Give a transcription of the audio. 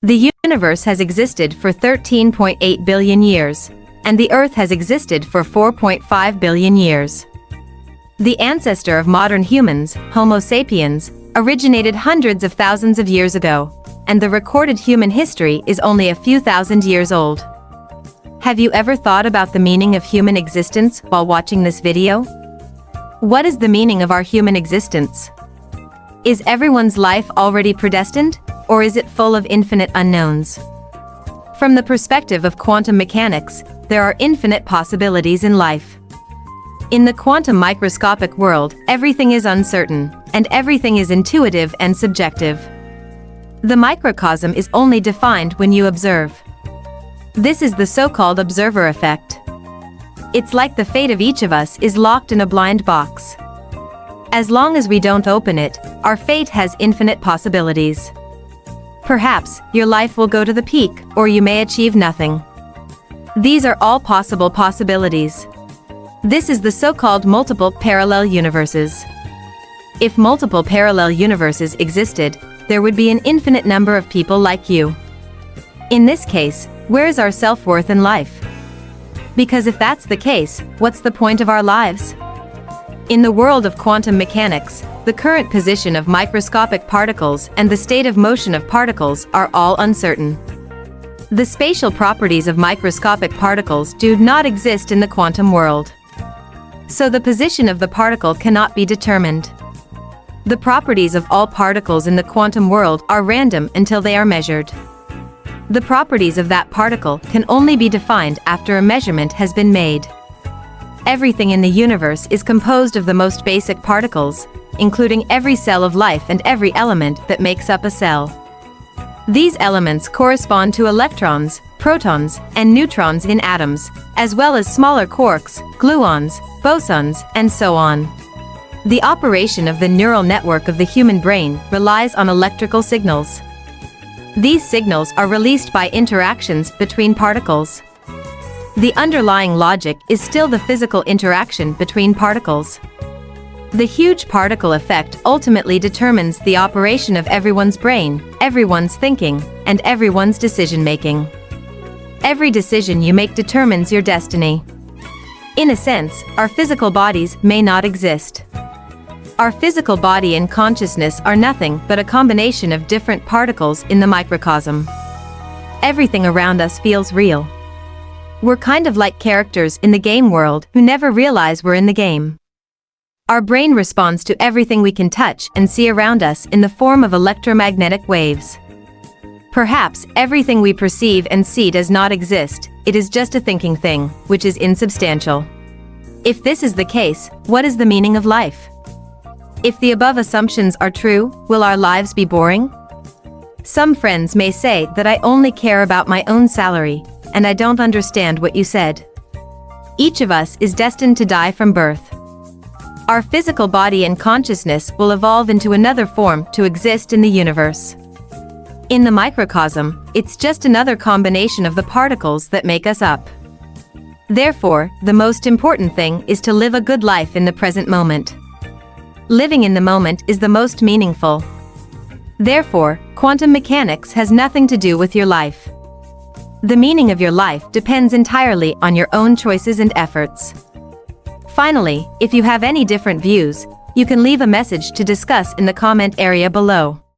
The universe has existed for 13.8 billion years, and the Earth has existed for 4.5 billion years. The ancestor of modern humans, Homo sapiens, originated hundreds of thousands of years ago, and the recorded human history is only a few thousand years old. Have you ever thought about the meaning of human existence while watching this video? What is the meaning of our human existence? Is everyone's life already predestined, or is it full of infinite unknowns? From the perspective of quantum mechanics, there are infinite possibilities in life. In the quantum microscopic world, everything is uncertain, and everything is intuitive and subjective. The microcosm is only defined when you observe. This is the so-called observer effect. It's like the fate of each of us is locked in a blind box. As long as we don't open it, our fate has infinite possibilities. Perhaps, your life will go to the peak, or you may achieve nothing. These are all possible possibilities. This is the so-called multiple parallel universes. If multiple parallel universes existed, there would be an infinite number of people like you. In this case, where is our self-worth in life? Because if that's the case, what's the point of our lives? In the world of quantum mechanics, the current position of microscopic particles and the state of motion of particles are all uncertain. The spatial properties of microscopic particles do not exist in the quantum world. So the position of the particle cannot be determined. The properties of all particles in the quantum world are random until they are measured. The properties of that particle can only be defined after a measurement has been made. Everything in the universe is composed of the most basic particles, including every cell of life and every element that makes up a cell. These elements correspond to electrons, protons, and neutrons in atoms, as well as smaller quarks, gluons, bosons, and so on. The operation of the neural network of the human brain relies on electrical signals. These signals are released by interactions between particles. The underlying logic is still the physical interaction between particles. The huge particle effect ultimately determines the operation of everyone's brain, everyone's thinking, and everyone's decision-making. Every decision you make determines your destiny. In a sense, our physical bodies may not exist. Our physical body and consciousness are nothing but a combination of different particles in the microcosm. Everything around us feels real. We're kind of like characters in the game world who never realize we're in the game. Our brain responds to everything we can touch and see around us in the form of electromagnetic waves. Perhaps everything we perceive and see does not exist, it is just a thinking thing, which is insubstantial. If this is the case, what is the meaning of life? If the above assumptions are true, will our lives be boring? Some friends may say that I only care about my own salary, and I don't understand what you said. Each of us is destined to die from birth. Our physical body and consciousness will evolve into another form to exist in the universe. In the microcosm, it's just another combination of the particles that make us up. Therefore, the most important thing is to live a good life in the present moment. Living in the moment is the most meaningful. Therefore, quantum mechanics has nothing to do with your life. The meaning of your life depends entirely on your own choices and efforts. Finally, if you have any different views, you can leave a message to discuss in the comment area below.